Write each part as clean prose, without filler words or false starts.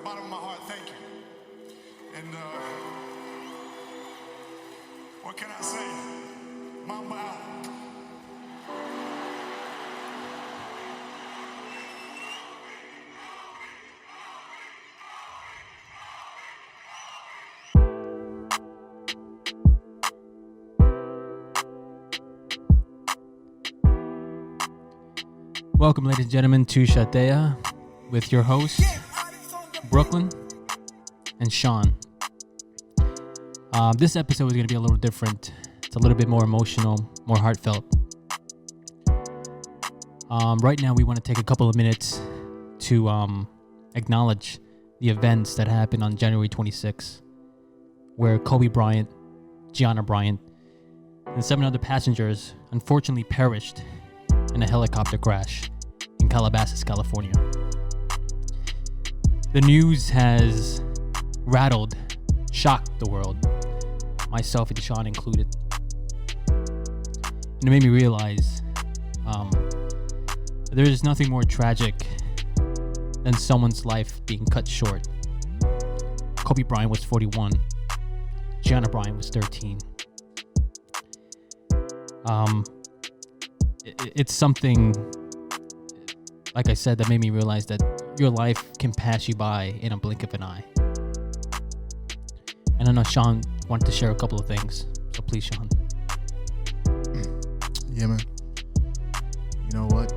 bottom of my heart, thank you. And what can I say? Mamba out. Welcome, ladies and gentlemen, to CHATEA with your hosts, Brooklyn and Sean. This episode is going to be a little different. It's a little bit more emotional, more heartfelt. Right now, we want to take a couple of minutes to acknowledge the events that happened on January 26th, where Kobe Bryant, Gianna Bryant, and 7 other passengers unfortunately perished in a helicopter crash in Calabasas, California. The news has rattled, shocked the world, myself and Sean included. And it made me realize there is nothing more tragic than someone's life being cut short. Kobe Bryant was 41. Gianna Bryant was 13. It's something, like I said, that made me realize that your life can pass you by in a blink of an eye. And I know Sean wanted to share a couple of things, so please, Sean. Yeah, man. You know what?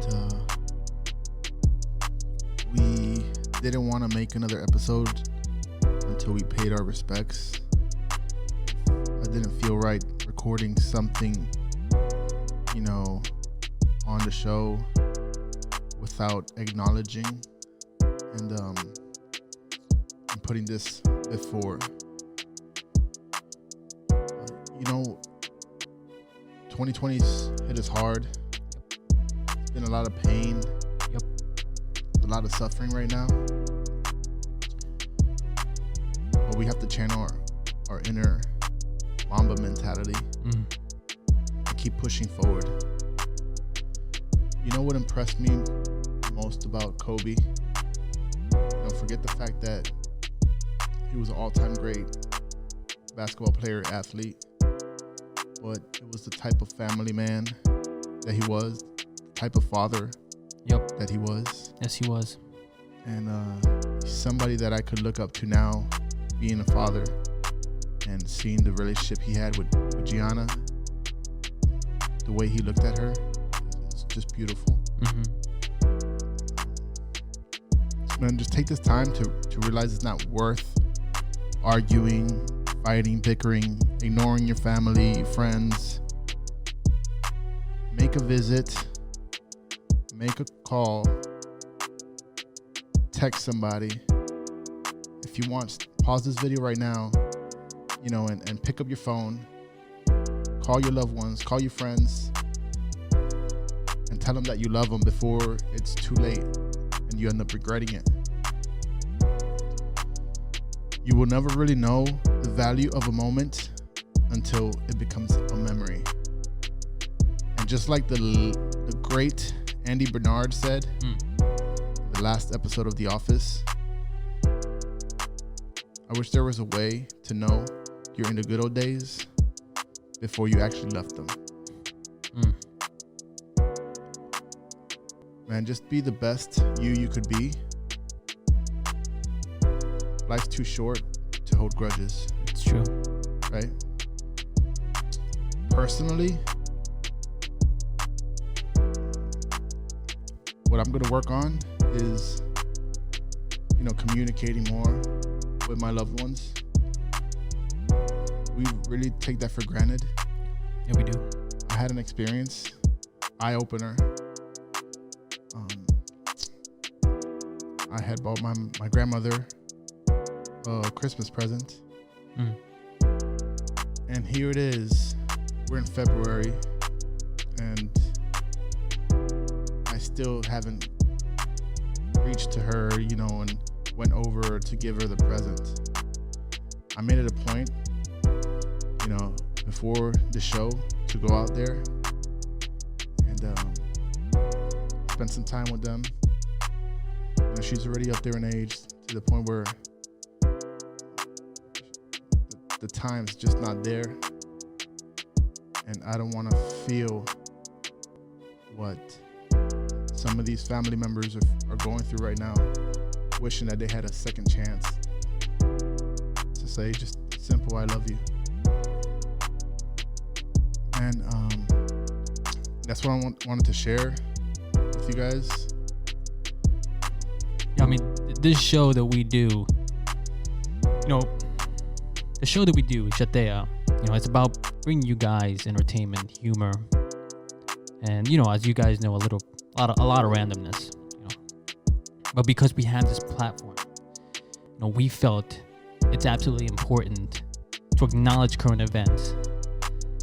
We didn't want to make another episode until we paid our respects. I didn't feel right recording something, on the show without acknowledging and putting this before. 2020's hit us hard. It's been a lot of pain. Yep. A lot of suffering right now. But we have to channel our inner Mamba mentality and keep pushing forward. You know what impressed me most about Kobe? Forget the fact that he was an all-time great basketball player, athlete, but it was the type of family man that he was, the type of father that he was. Yes, he was. And he's somebody that I could look up to now, being a father and seeing the relationship he had with Gianna. The way he looked at her is just beautiful. Man, just take this time to realize it's not worth arguing, fighting, bickering, ignoring your family, friends. Make a visit, make a call, text somebody. If you want, pause this video right now, and pick up your phone, call your loved ones, call your friends, and tell them that you love them before it's too late and you end up regretting it. You will never really know the value of a moment until it becomes a memory. And just like the great Andy Bernard said in the last episode of The Office, I wish there was a way to know you're in the good old days before you actually left them. Man, just be the best you could be. Life's too short to hold grudges. It's true. Right? Personally, what I'm going to work on is, communicating more with my loved ones. We really take that for granted. Yeah, we do. I had an experience, eye-opener. I had bought my grandmother a Christmas present. And here it is. We're in February and I still haven't reached to her, and went over to give her the present. I made it a point, before the show to go out there and spend some time with them. She's already up there in age, to the point where the time's just not there, and I don't want to feel what some of these family members are going through right now, wishing that they had a second chance to say just simple, I love you. And that's what I wanted to share with you guys. Yeah, I mean, this show that we do, the show that we do, CHATEA, it's about bringing you guys entertainment, humor, and, as you guys know, a lot of randomness, But because we have this platform, we felt it's absolutely important to acknowledge current events,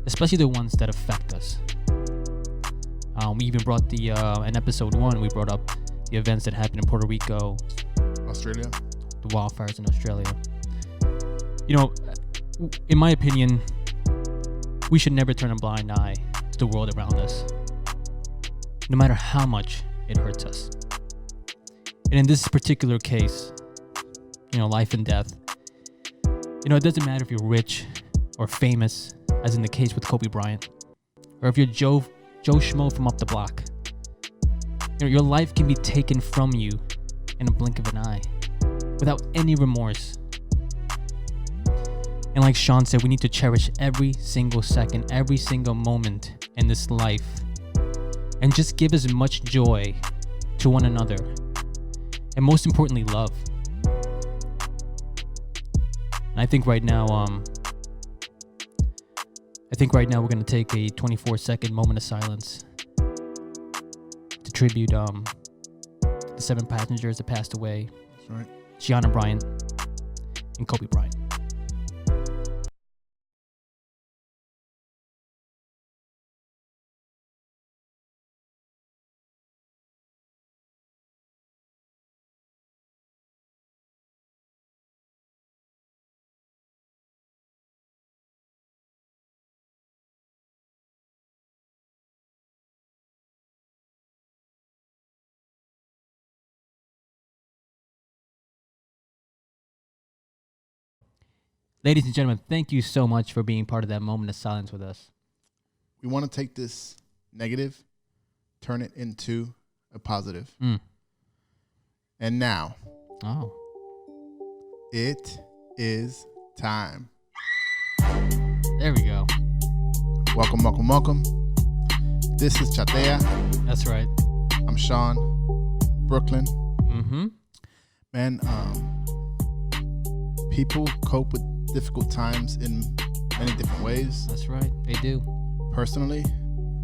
especially the ones that affect us. We even brought in episode 1, we brought up the events that happened in Puerto Rico, Australia, the wildfires in Australia. In my opinion, we should never turn a blind eye to the world around us, no matter how much it hurts us. And in this particular case, life and death, it doesn't matter if you're rich or famous, as in the case with Kobe Bryant, or if you're Joe Schmo from up the block. Your life can be taken from you in a blink of an eye, without any remorse. And like Sean said, we need to cherish every single second, every single moment in this life, and just give as much joy to one another, and most importantly, love. And I think right now we're gonna take a 24-second moment of silence to tribute the 7 passengers that passed away. That's right. Gianna Bryant and Kobe Bryant. Ladies and gentlemen, thank you so much for being part of that moment of silence with us. We want to take this negative, turn it into a positive. And now, it is time. There we go. Welcome, welcome, welcome. This is CHATEA. That's right. I'm Sean, Brooklyn. Man, people cope with difficult times in many different ways. That's right. They do. Personally,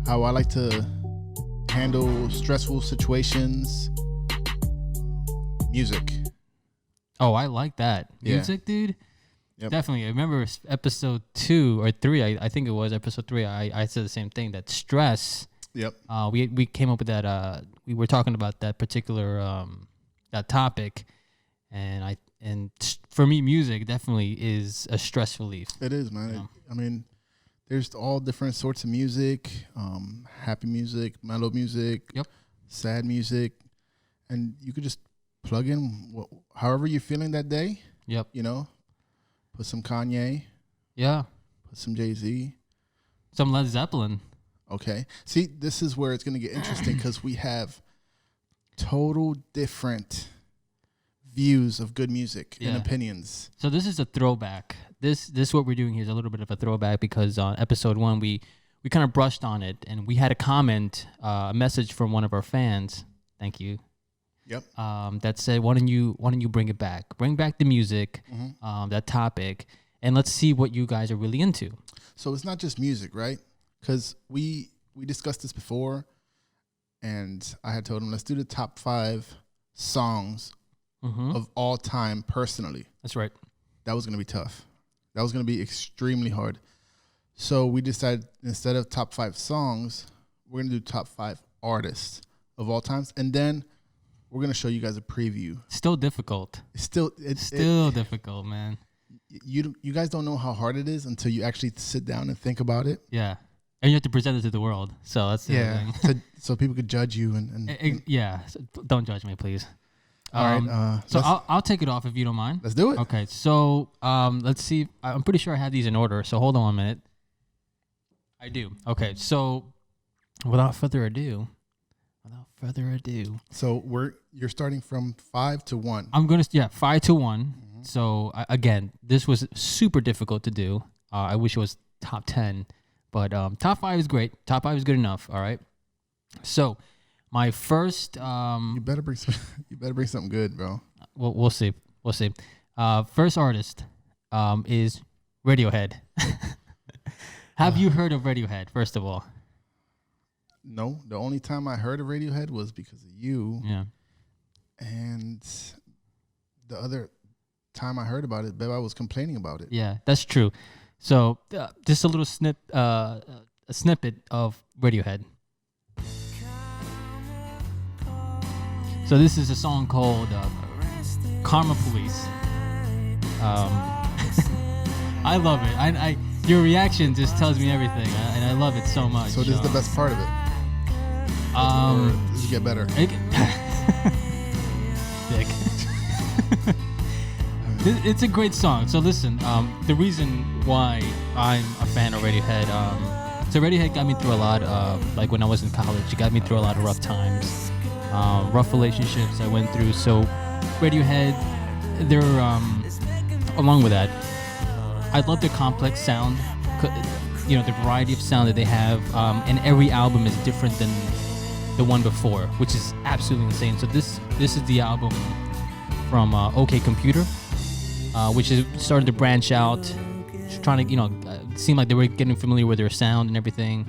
how I like to handle stressful situations, music. Oh, I like that. Yeah. Music, dude. Yep. Definitely. I remember episode 2 or 3. I think it was episode 3. I said the same thing. That stress. Yep. We came up with that. We were talking about that particular that topic, and for me, music definitely is a stress relief. It is, man. I mean, there's all different sorts of music, happy music, mellow music, sad music, and you could just plug in however you're feeling that day. Yep. Put some Kanye. Yeah. Put some Jay-Z. Some Led Zeppelin. Okay. See, this is where it's going to get interesting because we have total different views of good music and opinions. So this is a throwback. This what we're doing here is a little bit of a throwback because on episode 1 we kind of brushed on it and we had a comment, a message from one of our fans. Thank you. Yep. That said, why don't you bring it back? Bring back the music, that topic, and let's see what you guys are really into. So it's not just music, right? Because we discussed this before, and I had told him let's do the top 5 songs of all time personally. That's right. That was going to be tough. That was going to be extremely hard. So we decided instead of top 5 songs, we're going to do top 5 artists of all times, and then we're going to show you guys a preview. Still difficult. It's still difficult, man. You guys don't know how hard it is until you actually sit down and think about it. Yeah. And you have to present it to the world. So that's the other thing. so people could judge you and yeah. So don't judge me, please. All right. So I'll take it off if you don't mind. Let's do it. Okay. So let's see. I'm pretty sure I have these in order. So hold on 1 minute. I do. Okay. So without further ado. So you're starting from 5 to 1. I'm gonna 5 to 1. Mm-hmm. So again, this was super difficult to do. I wish it was top 10, but top 5 is great. Top 5 is good enough. All right. So my first. You better bring something good, bro. We'll see. First artist is Radiohead. Have you heard of Radiohead? First of all. No, the only time I heard of Radiohead was because of you. Yeah. And the other time I heard about it, Beba was complaining about it. Yeah, that's true. So just a little a snippet of Radiohead. So this is a song called Karma Police. I love it. Your reaction just tells me everything, and I love it so much. So this is the best part of it. Does it get better? Dick. It's a great song. So listen, the reason why I'm a fan of Radiohead, so Radiohead got me through a lot. Like when I was in college, it got me through a lot of rough times, rough relationships I went through. So Radiohead, they're along with that, I love their complex sound. You know, the variety of sound that they have, and every album is different than the one before, which is absolutely insane. So this is the album from OK Computer, which is started to branch out, trying to it seemed like they were getting familiar with their sound and everything.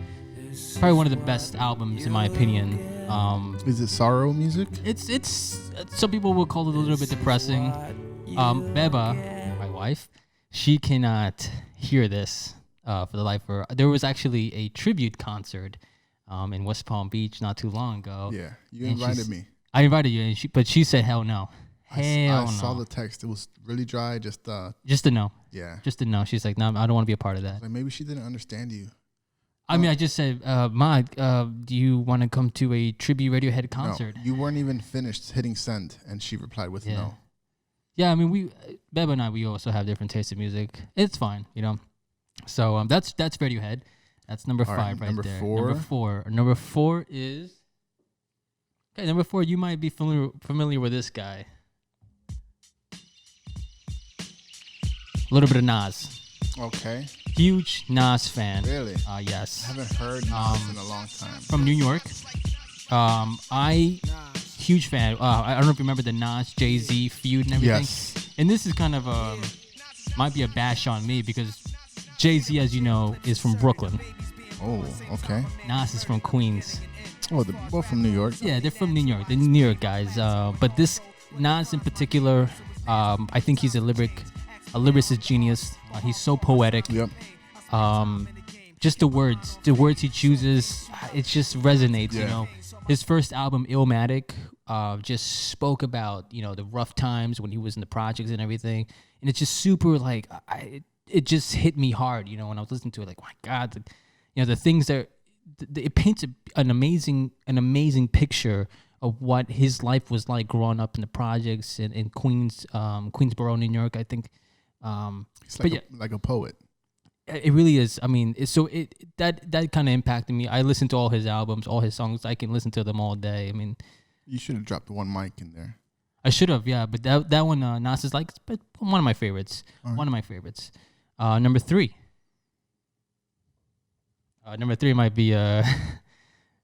Probably one of the best albums in my opinion. Is it sorrow music? It's some people will call it a little bit depressing. Beba, my wife, she cannot hear this for the life of her. There was actually a tribute concert in West Palm Beach not too long ago. Yeah, you invited me. I invited you, but she said hell no. I saw the text. It was really dry. Just a no. Yeah. Just a no. She's like, no, I don't want to be a part of that. Like maybe she didn't understand you. I mean, I just said, Ma, do you want to come to a tribute Radiohead concert? No, you weren't even finished hitting send, and she replied with no. Yeah, I mean, Beba and I, we also have different tastes of music. It's fine, So that's Radiohead. That's number 5 right number there. 4. Number 4 is... Okay, number 4, you might be familiar with this guy. A little bit of Nas. Okay. Huge Nas fan. Really? Yes. I haven't heard Nas in a long time. From New York. Huge fan. I don't know if you remember the Nas Jay-Z feud and everything. Yes. And this is kind of might be a bash on me because Jay-Z, as you know, is from Brooklyn. Oh, okay. Nas is from Queens. Oh, they're both from New York. Yeah, they're from New York. They're New York guys. But this Nas in particular, I think he's a lyricist genius. He's so poetic. Yep. Just the words he chooses, it just resonates. Yeah. His first album, Illmatic, just spoke about the rough times when he was in the projects and everything, and it's just super like it just hit me hard. When I was listening to it, like my God, the things that it paints an amazing picture of what his life was like growing up in the projects in Queensboro, New York, I think. It's like a poet. It really is. I mean, that kind of impacted me. I listened to all his albums, all his songs. I can listen to them all day. I mean, you should have dropped the one mic in there. I should have, yeah. But that one, Nas is like one of my favorites. Right. One of my favorites. Number 3. Number 3 might be a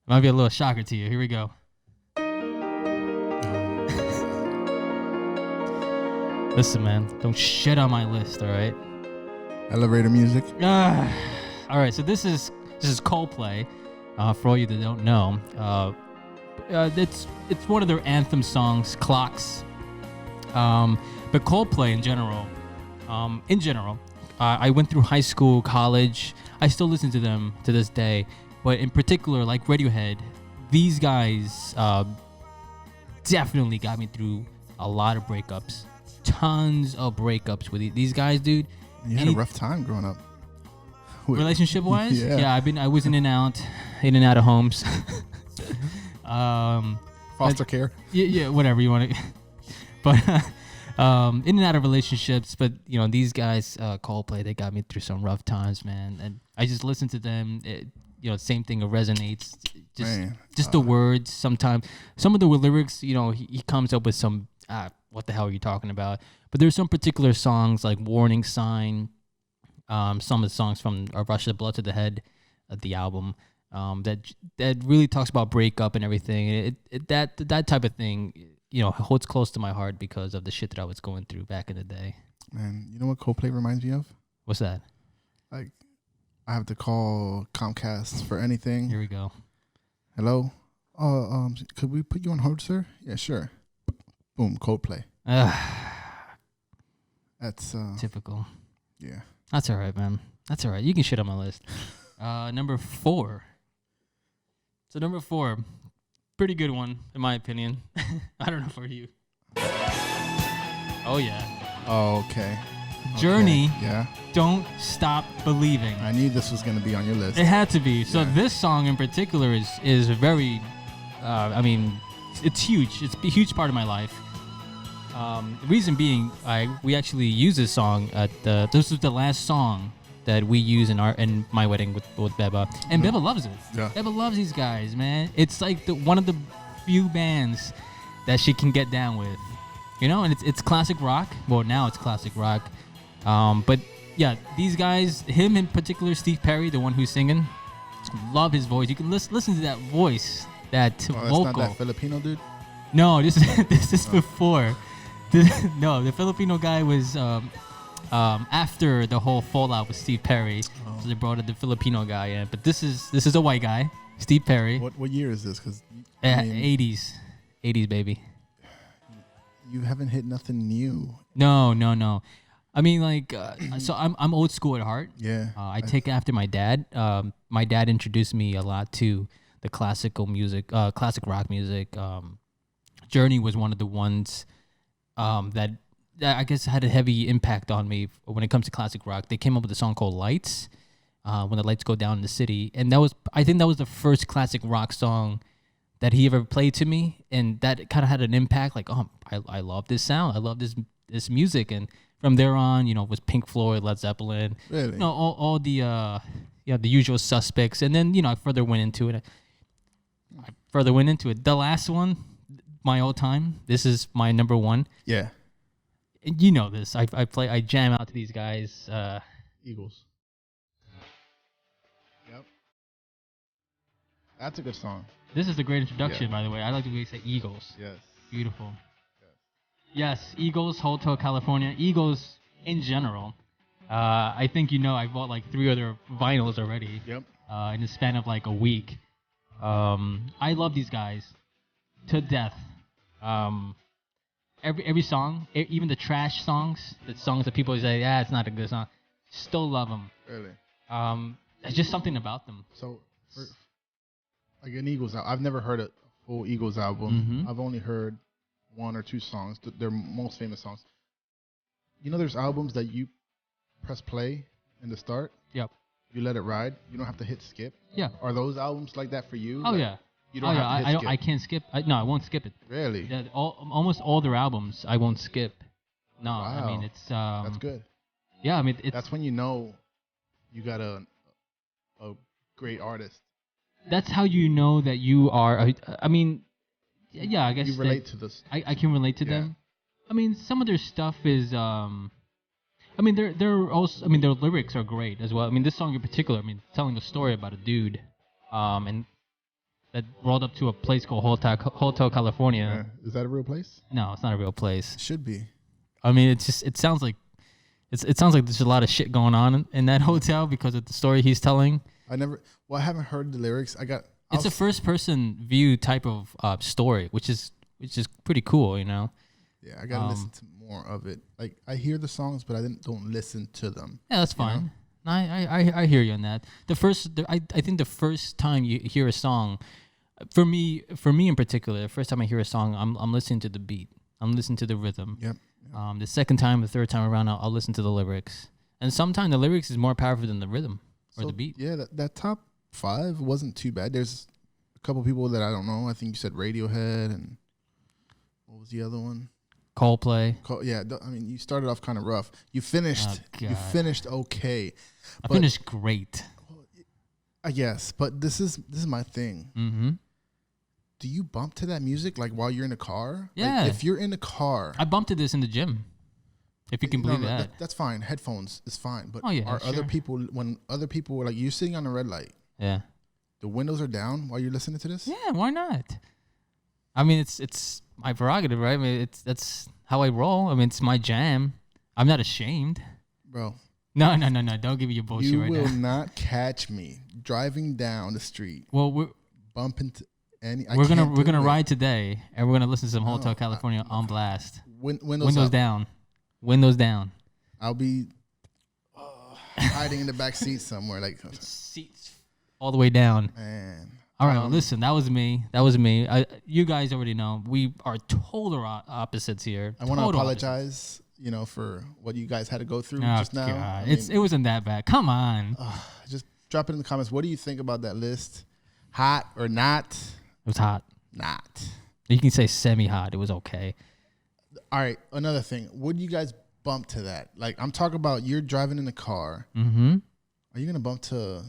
little shocker to you. Here we go. Listen, man, don't shit on my list, all right? Elevator music. All right, so this is Coldplay. For all you that don't know, it's one of their anthem songs, Clocks. But Coldplay in general, I went through high school, college. I still listen to them to this day. But in particular, like Radiohead, these guys definitely got me through a lot of breakups. Tons of breakups with these guys, dude. You had a rough time growing up. Relationship wise? Yeah. I was in and out of homes. Foster care. Yeah, whatever you want to. But in and out of relationships. But you know, these guys, Coldplay, they got me through some rough times, man. And I just listen to them. You know, same thing. It resonates. Just the words. Sometimes some of the lyrics, you know, he comes up with some. What the hell are you talking about? But there's some particular songs like "Warning Sign." Some of the songs from "Rush of Blood to the Head," the album. That really talks about breakup and everything. That type of thing, you know, holds close to my heart because of the shit that I was going through back in the day. Man, you know what Coldplay reminds me of? What's that? Like, I have to call Comcast for anything. Here we go. Hello? Could we put you on hold, sir? Yeah, sure. Boom, Coldplay. That's typical. Yeah. That's all right, man. That's all right. You can shit on my list. Number 4. So number 4, pretty good one in my opinion. I don't know for you. Oh yeah. Oh, okay. Journey. Okay. Yeah. Don't Stop Believing. I knew this was gonna be on your list. It had to be. So this song in particular is very. I mean, it's huge. It's a huge part of my life. The reason being, we actually used this song at this was the last song that we use in my wedding with Beba, and Beba loves it. Yeah. Beba loves these guys, man. It's like one of the few bands that she can get down with, you know. And it's classic rock. Well, now it's classic rock, but yeah, these guys, him in particular, Steve Perry, the one who's singing, love his voice. You can listen to that voice, that vocal. That's not that Filipino dude. No, this is before. No, the Filipino guy was after the whole fallout with Steve Perry, so they brought the Filipino guy in. But this is a white guy, Steve Perry. What year is this? Because 80s baby. You haven't hit nothing new. No. I mean, like, so I'm old school at heart. Yeah. I take after my dad. My dad introduced me a lot to the classical music, classic rock music. Journey was one of the ones that I guess had a heavy impact on me when it comes to classic rock. They came up with a song called Lights, When the Lights Go Down in the City. And I think that was the first classic rock song that he ever played to me. And that kind of had an impact, like, oh, I love this sound. I love this music. And from there on, you know, it was Pink Floyd, Led Zeppelin, really? You know, all the usual suspects. And then, you know, I further went into it. The last one, my all time, this is my number 1. Yeah. And you know this. I jam out to these guys. Eagles. Yep. That's a good song. This is a great introduction, by the way. I like the way you say Eagles. Yes. Beautiful. Yes, Eagles, Hotel California. Eagles in general. I think you know I bought like 3 other vinyls already. Yep. In the span of like a week. I love these guys to death. Every song, even the trash songs, the songs that people say, it's not a good song, still love them. Really? There's just something about them. So, like an Eagles album, I've never heard a full Eagles album. Mm-hmm. I've only heard 1 or 2 songs, their most famous songs. You know, there's albums that you press play in the start. Yep. You let it ride. You don't have to hit skip. Yeah. Are those albums like that for you? Oh, like, yeah. You don't have to hit skip. I can't skip. I won't skip it. Really? Yeah, almost all their albums, I won't skip. No, wow. I mean, it's... that's good. Yeah, I mean, it's... That's when you know you got a great artist. That's how you know that you are... I mean, yeah, I guess... You relate to this. I can relate to them. I mean, some of their stuff is... I mean, they're also... I mean, their lyrics are great as well. I mean, this song in particular, I mean, telling a story about a dude, and... that rolled up to a place called Hotel California. Yeah. Is that a real place? No, it's not a real place. It should be. I mean, it sounds like there's a lot of shit going on in that hotel because of the story he's telling. I haven't heard the lyrics. It's a first person view type of story, which is pretty cool, you know. Yeah, I gotta listen to more of it. Like, I hear the songs, but I don't listen to them. Yeah, that's fine. No, I hear you on that. I think the first time you hear a song, for me in particular, the first time I hear a song, I'm listening to the beat. I'm listening to the rhythm. Yep. The second time, the third time around, I'll listen to the lyrics. And sometimes the lyrics is more powerful than the rhythm or the beat. Yeah, that top 5 wasn't too bad. There's a couple people that I don't know. I think you said Radiohead, and what was the other one? Coldplay. I mean, you started off kind of rough. You finished. Oh, You God. finished okay. I finished great. I guess, but this is my thing. Mm-hmm. Do you bump to that music like while you're in the car? Yeah. Like, if you're in the car, I bumped to this in the gym. If you can believe that. That's fine. Headphones is fine. But Oh, yeah, are other sure. people when other people were like you sitting on a red light, Yeah. the windows are down while you're listening to this? Yeah, why not? I mean, it's my prerogative, right? I mean, that's how I roll. I mean, it's my jam. I'm not ashamed. Bro, No. Don't give me your bullshit you right will now. not catch me driving down the street Well, we're bumping to any. we're gonna ride today, and we're gonna listen to some Hotel No, California on blast. Windows Windows up. down. Windows down. I'll be hiding in the back seat somewhere. Like, Seats all the way down. man. All right, well, listen, that was me. You guys already know we are total opposites here. I want to Total apologize, for what you guys had to go through opposites. just now. God. I mean, It wasn't that bad. Come on. just drop it in the comments. What do you think about that list? Hot or not? It was hot. Not. You can say semi-hot. It was okay. All right, another thing. Would you guys bump to that? Like, I'm talking about you're driving in the car. Mm-hmm. Are you going to bump to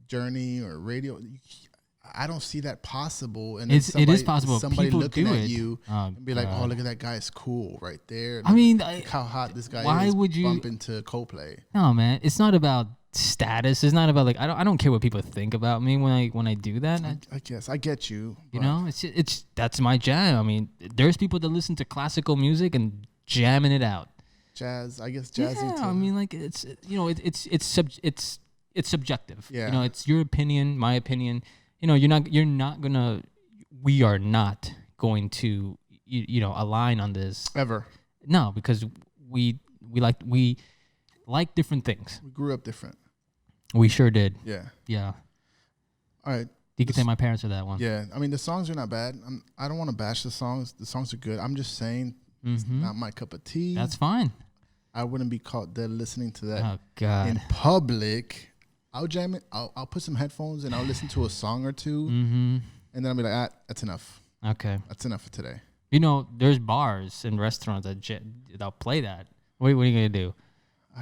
Journey or radio? I don't see that possible. And then It is possible. Somebody People looking do at it. you Oh, and be like, God. oh, look at that guy. It's cool right there. I mean, look how hot this guy why is. would you- bump into Coldplay? No, man. It's not about status. It's not about like I don't care what people think about me when I do that. I guess I get you. You but know, it's that's my jam. I mean, there's people that listen to classical music and jamming it out. jazz. I guess jazzy Yeah, too. I mean, like it's it's subjective. Yeah. You know, it's your opinion, my opinion. You know, we are not going to align on this. Ever. No, because we like different things. We grew up different. We sure did. Yeah. Yeah. All right. You can thank my parents for that one. Yeah. I mean, the songs are not bad. I don't want to bash the songs. The songs are good. I'm just saying it's not my cup of tea. That's fine. I wouldn't be caught dead listening to that Oh God. in public. I'll jam it. I'll put some headphones and I'll listen to a song or two. Mm-hmm. And then I'll be like, that's enough. Okay. That's enough for today. You know, there's bars and restaurants that'll play that. What are you gonna do?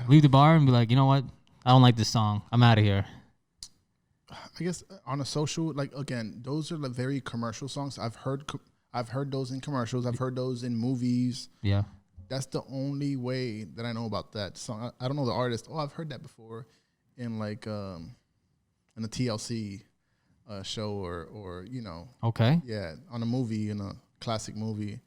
Leave the bar and be like, you know what? I don't like this song. I'm out of here. I guess on a social, like, again, those are the very commercial songs. I've heard those in commercials. I've heard those in movies. Yeah. That's the only way that I know about that song. I don't know the artist. Oh, I've heard that before in like in a TLC show or Okay. yeah, on a movie, in a classic movie.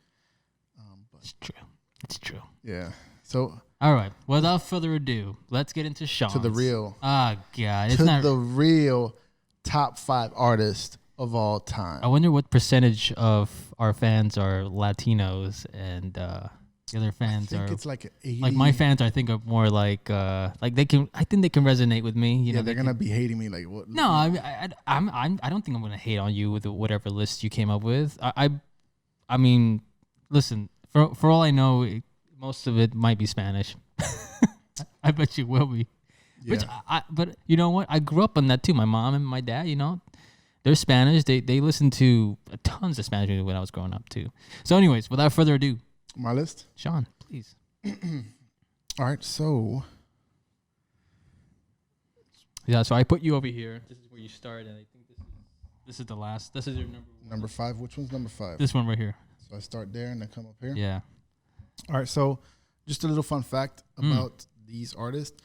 It's true. It's true. Yeah. So All right. Without further ado, let's get into Sean. to the real, Oh God. It's to not. the real top 5 artists of all time. I wonder what percentage of our fans are Latinos and the other I fans think are it's like 80. like my fans. I think are more like they can. I think they can resonate with me. You Yeah, know, they're gonna be hating me. Like what? No, I don't think I'm gonna hate on you with whatever list you came up with. I mean, listen. For all I know, most of it might be Spanish. I bet you will be. Yeah. Which but you know what? I grew up on that too. My mom and my dad, they're Spanish. They listen to tons of Spanish music when I was growing up too. So, anyways, without further ado, My list. Sean, please. All right, so Yeah. So I put you over here. This is where you start, and I think this is the last. This is your number 5. Which one's number 5? This one right here. So I start there and then come up here. Yeah. All right, so just a little fun fact about these artists.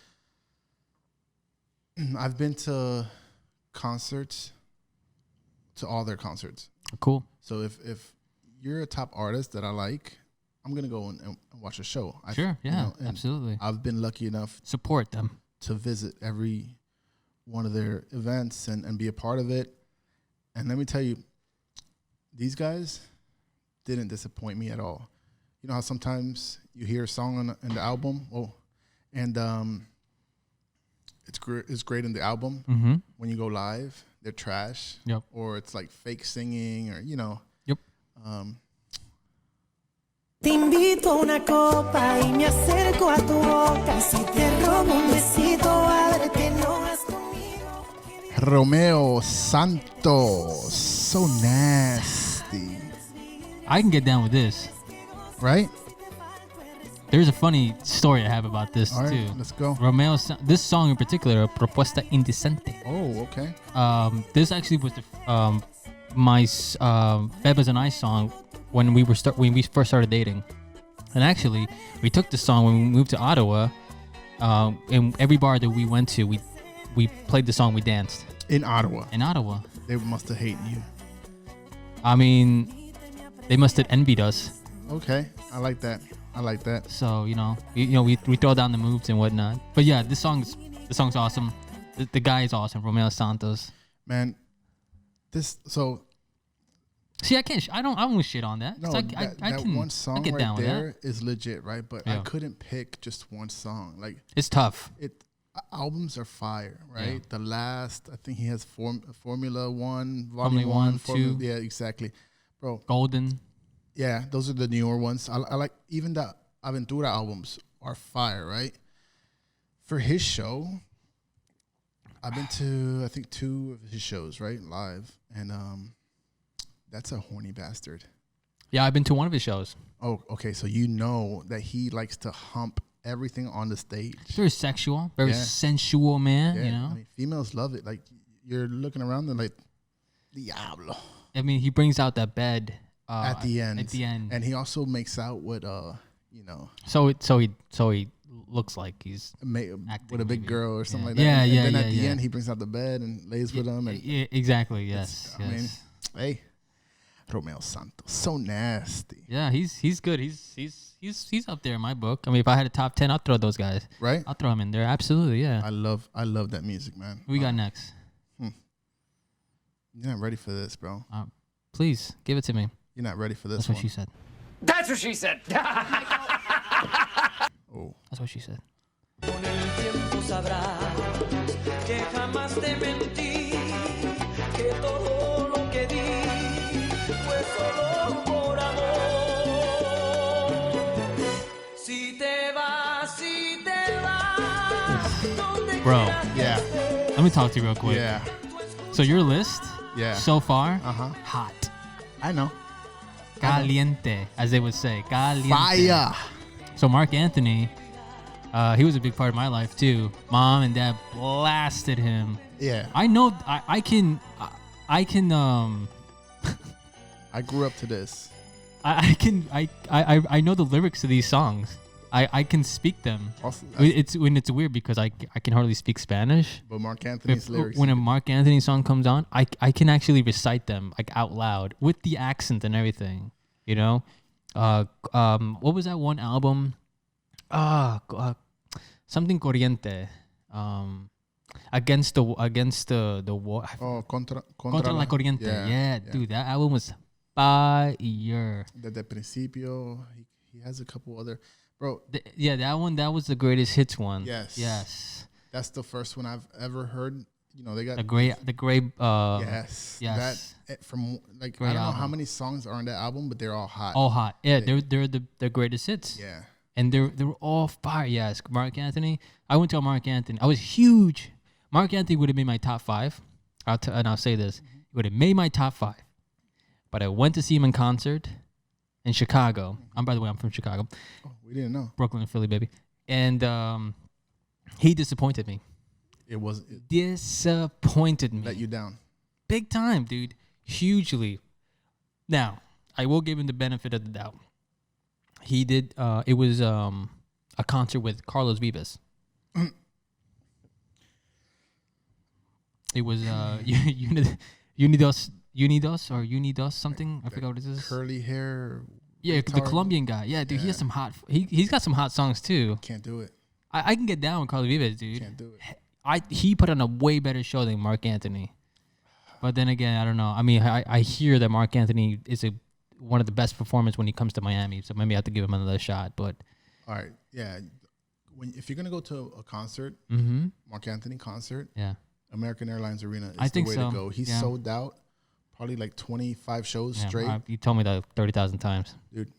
I've been to concerts, to all their concerts. Cool. So if you're a top artist that I like, I'm gonna go and watch a show. Sure. Yeah. and Absolutely. I've been lucky enough Support them. to visit every one of their events and be a part of it. And let me tell you, these guys didn't disappoint me at all. You know how sometimes you hear a song in the album, and it's great in the album. Mm-hmm. When you go live, they're trash. Yep. Or it's like fake singing, or Yep. Te invito a una copa y me acerco a tu boca. Si te robo un besito, ábrete, no vas conmigo. Romeo Santos, so nasty, I can get down with this. right? There's a funny story I have about this All right, too. let's go. This song in particular, Propuesta Indecente. Oh, okay. This actually was my Bebas and I song when we first started dating. And actually, we took the song when we moved to Ottawa. In every bar that we went to, we played the song. We danced In Ottawa. in Ottawa. They must have hated you. I mean, they must have envied us. Okay. I like that. So we throw down the moves and whatnot. But yeah, the song's awesome. The guy is awesome, Romeo Santos. Man, See, I don't shit on that. no, I that can one song get right down with there is legit, right? But I Yeah. couldn't pick just one song. Like It's tough. albums are fire, right? Yeah. The last, I think he has Formula One, Formula Volume One, Formula, two. yeah, exactly, bro. Golden. Yeah, those are the newer ones. I like even the Aventura albums are fire, right? For his show, I've been to I think 2 of his shows, right, live, and that's a horny bastard. Yeah, I've been to one of his shows. Oh, okay, so you know that he likes to hump everything on the stage. Very sexual, very Yeah. sensual man. Yeah, You know, I mean, females love it. Like you're looking around and like, Diablo. I mean, he brings out that bed At the end. At the end, And he also makes out with so he looks like he's Acting, with a big maybe. girl or something Yeah. like that. Yeah, and yeah, then yeah, at the yeah. end he brings out the bed and lays with him. And yeah, exactly. Yes, I mean, hey, Romeo Santos, so nasty, yeah, he's good. He's up there in my book. I mean, if I had a top 10, I'll throw those guys. right? I'll throw him in there. Absolutely, yeah. I love that music, man. Who we got next? You're not ready for this, bro. Please give it to me. You're not ready for this That's one. what she said. That's what she said. Oh, That's what she said. Con el tiempo sabrás que jamás te mentí, que todo lo que di fue solo por amor. Si te vas, ¿dónde Bro, yeah, let me talk to you real quick. yeah, So your list, yeah. so far, Hot. I I know. caliente, as they would say, caliente. Fire. So Marc Anthony, he was a big part of my life too. Mom and dad blasted him. Yeah. I know. I can. I grew up to this. I can. I know the lyrics to these songs. I can speak them. Also, It's weird because I can hardly speak Spanish. but Marc Anthony's lyrics. When a Marc Anthony song comes on, I can actually recite them like out loud with the accent and everything. You know, what was that one album? Something corriente. Against the war. Oh, contra La corriente. Yeah, dude, that album was fire. Desde principio, he has a couple other. Bro, That was the greatest hits one. Yes. that's the first one I've ever heard. You know, they got The gray. yes. yes. That from like Great I don't know how album. many songs are on that album, but they're all hot. All hot. Yeah, they're the greatest hits. Yeah. And they were all fire. Yes, Marc Anthony. I went to a Marc Anthony. I was huge. Marc Anthony would have made my top 5. And I'll say this: he would have made my top 5. But I went to see him in concert in Chicago. By the way, I'm from Chicago, Oh, we didn't know. Brooklyn, Philly, baby. And he disappointed me. It Disappointed me. let you down. Big time, dude. Hugely. Now, I will give him the benefit of the doubt. He did. It was a concert with Carlos Vives. It was Unidos something. I forgot what it is. Curly hair. Yeah, the retard. Colombian guy. Yeah, dude, he has Yeah. some hot. He's got some hot songs too. Can't do it. I can get down with Carlos Vives, dude. Can't do it. He put on a way better show than Marc Anthony. But then again, I don't know. I mean, I hear that Marc Anthony is one of the best performers when he comes to Miami, so maybe I have to give him another shot. But All right. Yeah. If you're gonna go to a concert, Marc Anthony concert, yeah, American Airlines Arena is I think the way so. to go. He's Yeah. sold out, probably like 25 shows yeah, straight. you told me that 30,000 times. Dude,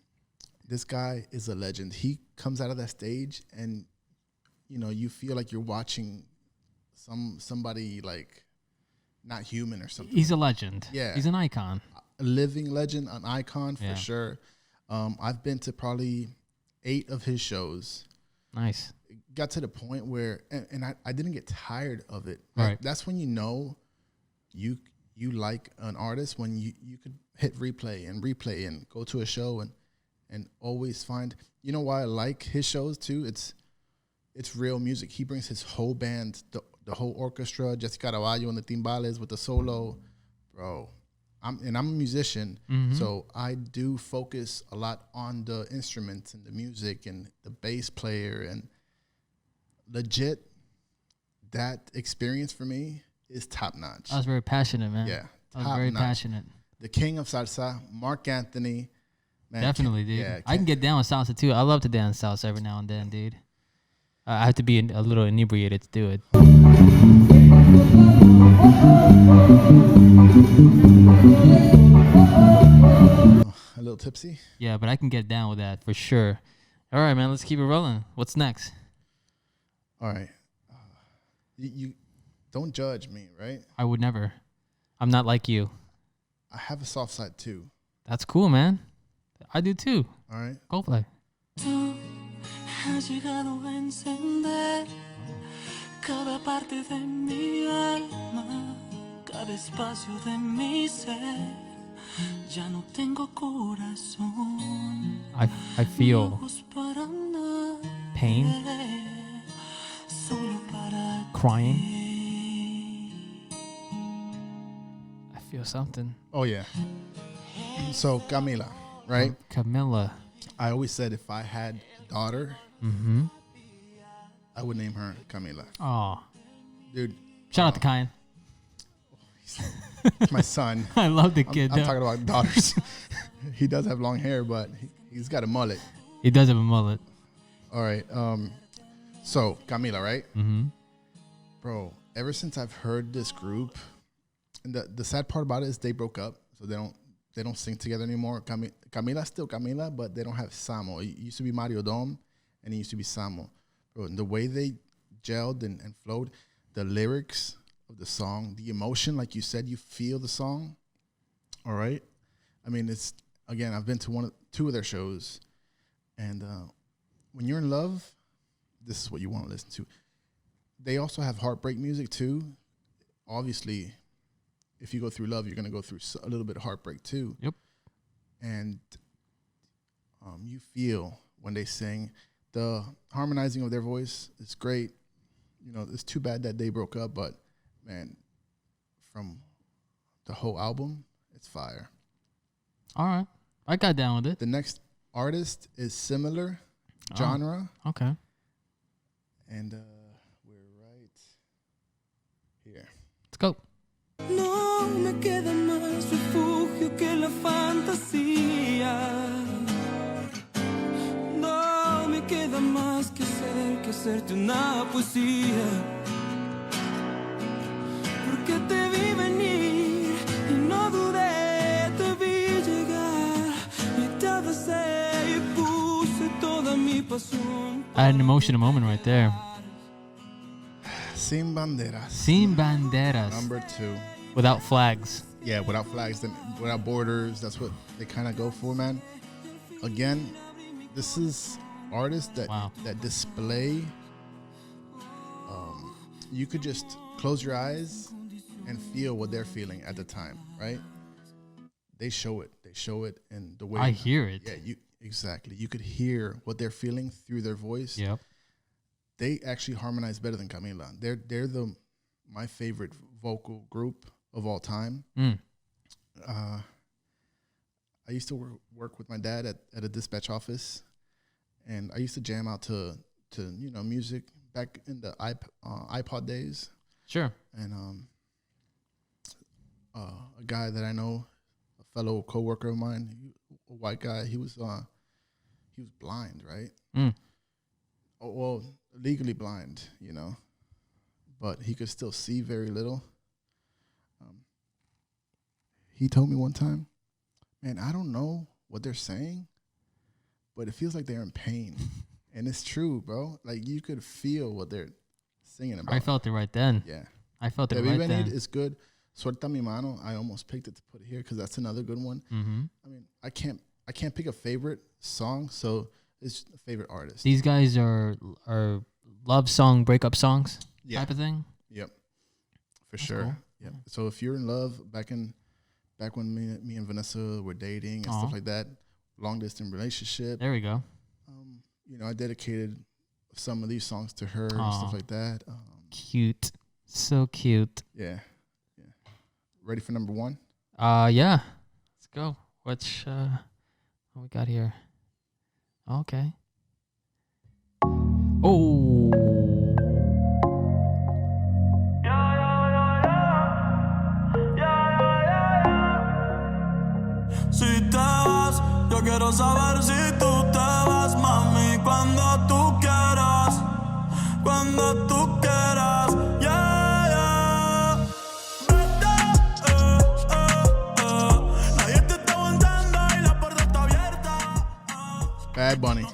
this guy is a legend. He comes out of that stage and you feel like you're watching somebody like not human or something. He's a legend. Yeah. He's an icon. A living legend, an icon for Yeah. sure. I've been to probably 8 of his shows. Nice. It got to the point where, and I didn't get tired of it. Right. That's when you know you like an artist, when you could hit replay and go to a show and always find. You know why I like his shows too? It's real music. He brings his whole band, the whole orchestra, Jessica Carvalho and the timbales with the solo, bro. I'm a musician, so I do focus a lot on the instruments and the music and the bass player, and legit, that experience for me is top notch. I was very passionate, man. Yeah, I was very passionate. The king of salsa, Marc Anthony. Man, Definitely, dude. Yeah, I can get down with salsa too. I love to dance salsa every now and then, dude. I have to be a little inebriated to do it. A little tipsy. Yeah, but I can get down with that for sure. All right, man. Let's keep it rolling. What's next? All right. You don't judge me, right? I would never. I'm not like you. I have a soft side too. That's cool, man. I do too. All right. Coldplay. Tú has llegado a encender cada parte de mi alma, cada espacio de mi ser. Ya no tengo corazón. I feel pain, crying. I feel something. Oh yeah. So Camila, right? Camila. I always said if I had a daughter, I would name her Camila. Oh, Dude, shout out to Kyan. it's my son. I love the kid. I'm talking about daughters. He does have long hair, but he's got a mullet. He does have a mullet. All right. So Camila, right? Mm-hmm. Bro, ever since I've heard this group, and the sad part about it is they broke up, so they don't sing together anymore. Camila's still Camila, but they don't have Samo. It used to be Mario Dom, and it used to be Samo. Bro, and the way they gelled and flowed, the lyrics of the song, the emotion, like you said, you feel the song. All right. I mean, it's, again, I've been to two of their shows, and when you're in love, this is what you want to listen to. They also have heartbreak music too. Obviously, if you go through love, you're going to go through a little bit of heartbreak too. Yep. And you feel when they sing, the harmonizing of their voice is great. You know, it's too bad that they broke up, but man, from the whole album, it's fire. All right. I got down with it. The next artist is similar genre. Okay. And we're right here. Let's go. No me queda más refugio que la fantasía. No me queda más que hacerte una poesía. Porque te vi venir y no dudé, te vi llegar y te abracé y puse toda mi pasión. I had an emotional moment right there. Sin Banderas. Sin Banderas. Number 2. Without flags. Yeah, without flags, without borders. That's what they kind of go for, man. Again, this is artists that display. You could just close your eyes and feel what they're feeling at the time, right? They show it. They show it in the way. I hear it. Yeah, exactly. You could hear what they're feeling through their voice. Yep. They actually harmonize better than Camila. They're my favorite vocal group of all time. I used to work with my dad at a dispatch office, and I used to jam out to music back in the iPod days. Sure. And a guy that I know, a fellow coworker of mine, a white guy, he was blind, right? Oh, well, legally blind, but he could still see very little. He told me one time, man, I don't know what they're saying, but it feels like they're in pain. And it's true, bro. Like, you could feel what they're singing about. I felt it right then. Yeah. I felt it right then. Is good. Suelta mi mano. I almost picked it to put it here because that's another good one. Mm-hmm. I mean, I can't pick a favorite song, so his favorite artist. These guys are love song, breakup songs type of thing. Yep, for That's sure. cool. Yep. So if you're in love, back when me and Vanessa were dating and stuff like that, long distance relationship. There we go. You know, I dedicated some of these songs to her and stuff like that. Cute, so cute. Yeah. Ready for number 1? Yeah. Let's go. What we got here? Okay. Oh. Si te vas, yo quiero saber si tú te vas, mami, cuando tú quieras, yeah, yeah. Nadie te está aguantando y la puerta está abierta. Bad Bunny.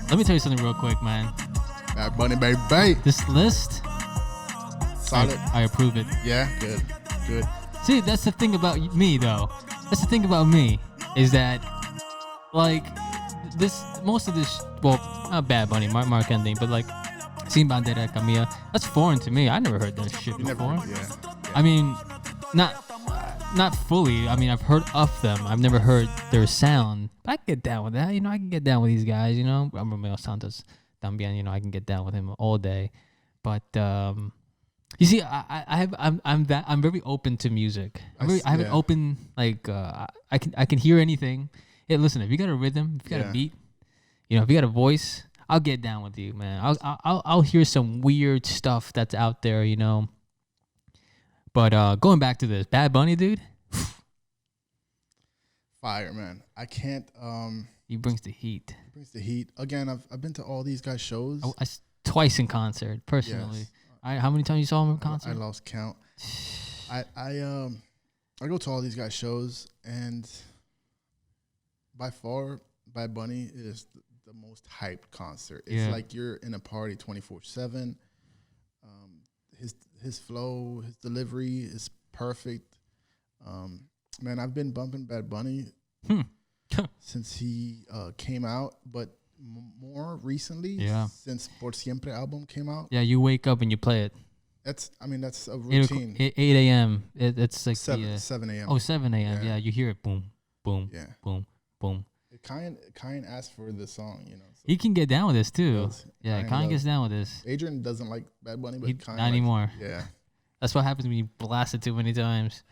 Let me tell you something real quick, man. Bad Bunny, baby. This list, Solid. I approve it. Yeah, good. See, that's the thing about me, though. That's the thing about me is that, like, most of this, well, not Bad Bunny, Marc Anthony, but like, Sin Banderas, Camila, that's foreign to me. I never heard that shit before. Yeah. I mean, not fully. I mean, I've heard of them. I've never heard their sound. I can get down with that. You know, I can get down with these guys. You know, I'm Romeo Santos, también. You know, I can get down with him all day. But you see, I'm very open to music. I have an open, like, I can hear anything. Hey, listen, if you got a rhythm, if you got a beat, you know, if you got a voice, I'll get down with you, man. I'll hear some weird stuff that's out there, you know. But going back to this, Bad Bunny, dude. Fire, man. I can't. He brings the heat. Again, I've been to all these guys' shows. Twice in concert, personally. Yes. How many times you saw him in concert? I lost count. I go to all these guys' shows, and by far, Bad Bunny is the most hyped concert. It's like you're in a party 24/7. His flow, his delivery is perfect. Man, I've been bumping Bad Bunny since he came out, but more recently, since Por Siempre album came out. Yeah, you wake up and you play it. That's a routine. 8 a.m. It's like 7 a.m. Oh, 7 a.m. Yeah, you hear it. Boom, boom, boom, boom. Kain asked for this song, you know. So He can get down with this too. Kain Kain gets down with this. Adrian doesn't like Bad Bunny, but Kain not anymore. Yeah. That's what happens when you blast it too many times.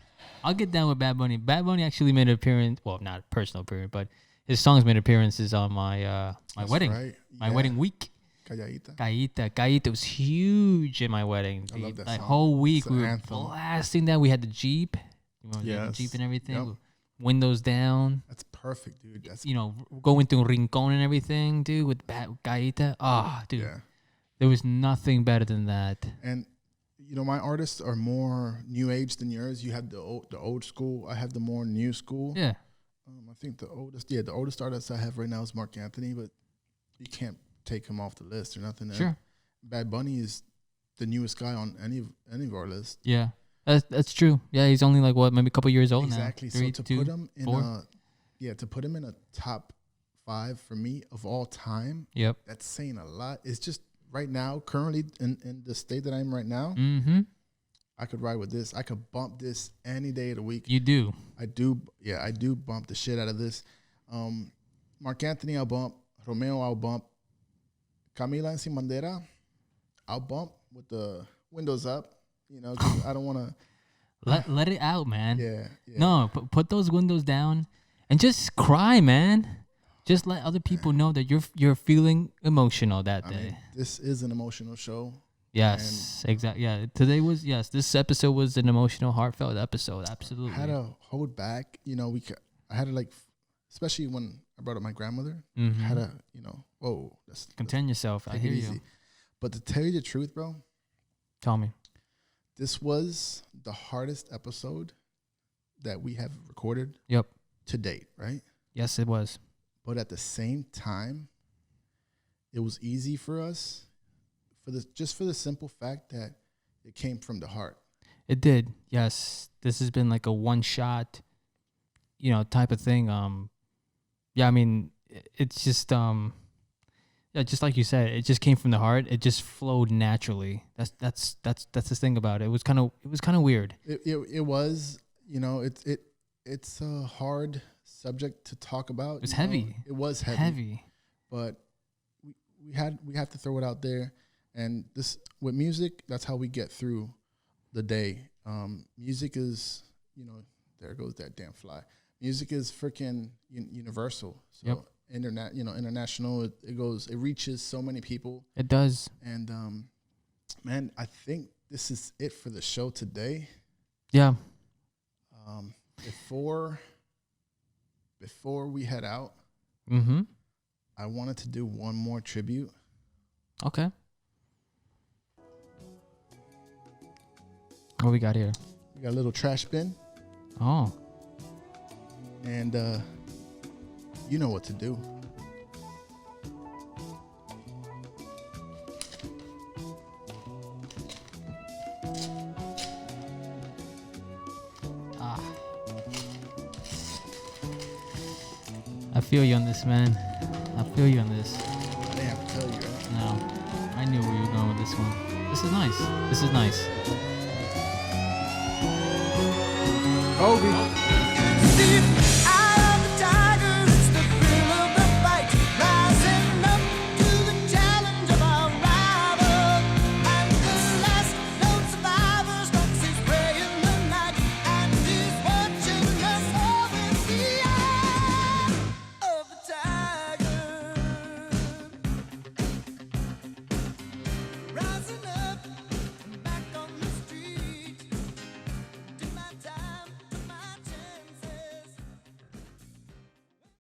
I'll get down with Bad Bunny. Bad Bunny actually made an appearance. Well, not a personal appearance, but his songs made appearances on my wedding. Right. My wedding week. K8BE was huge in my wedding. I love that Like song. whole week It's we an were anthem. blasting that. We had the Jeep. The Jeep and everything. Yep. Windows down. That's perfect, dude. That's You know, going through Rincon and everything, dude, with K8BE. Dude. yeah. There was nothing better than that. And you know, my artists are more new age than yours. You have the old school. I have the more new school. Yeah. I think the oldest artist I have right now is Marc Anthony, but you can't take him off the list or nothing. Sure. Bad Bunny is the newest guy on any of our list. Yeah. That's true. Yeah, he's only like what, maybe a couple years old Exactly. now. 3, so 2, put him in 4. to put him in a top 5 for me of all time. Yep. That's saying a lot. It's just right now, currently in the state that I'm right now. Mm-hmm. I could ride with this. I could bump this any day of the week. You do. I do. Yeah, I do bump the shit out of this. Marc Anthony, I'll bump. Romeo, I'll bump. Camila and Sin Bandera, I'll bump with the windows up. You know, 'cause I don't want to. Let it out, man. Yeah. No, put those windows down and just cry, man. Just let other people know that you're feeling emotional that day. mean, this is an emotional show. Yes, exactly. Yeah, this episode was an emotional, heartfelt episode. Absolutely. I had to hold back. You know, I had to like, especially when I brought up my grandmother. Mm-hmm. I had to, whoa. Contain yourself. I hear you. But to tell you the truth, bro, Tell me. this was the hardest episode that we have recorded Yep. to date, right? Yes, it was. But at the same time, it was easy for us for the simple fact that it came from the heart. It did. Yes. This has been like a one shot, type of thing. Yeah, I mean, it's just Yeah, just like you said, it just came from the heart. It just flowed naturally. That's the thing about it. It was kind of weird. It was, you know, it's a hard subject to talk about. It's heavy. It was heavy. But we have to throw it out there, and this with music, that's how we get through the day. Music is, you know, there goes that damn fly. Music is freaking universal. So international. It reaches so many people. It does. And man, I think this is it for the show today. Yeah. Before we head out, I wanted to do one more tribute. Okay. What we got here? We got a little trash bin. Oh. And you know what to do. I feel you on this, man. I feel you on this. I didn't have to tell you, right? No. I knew where you were going with this one. This is nice. Kobe.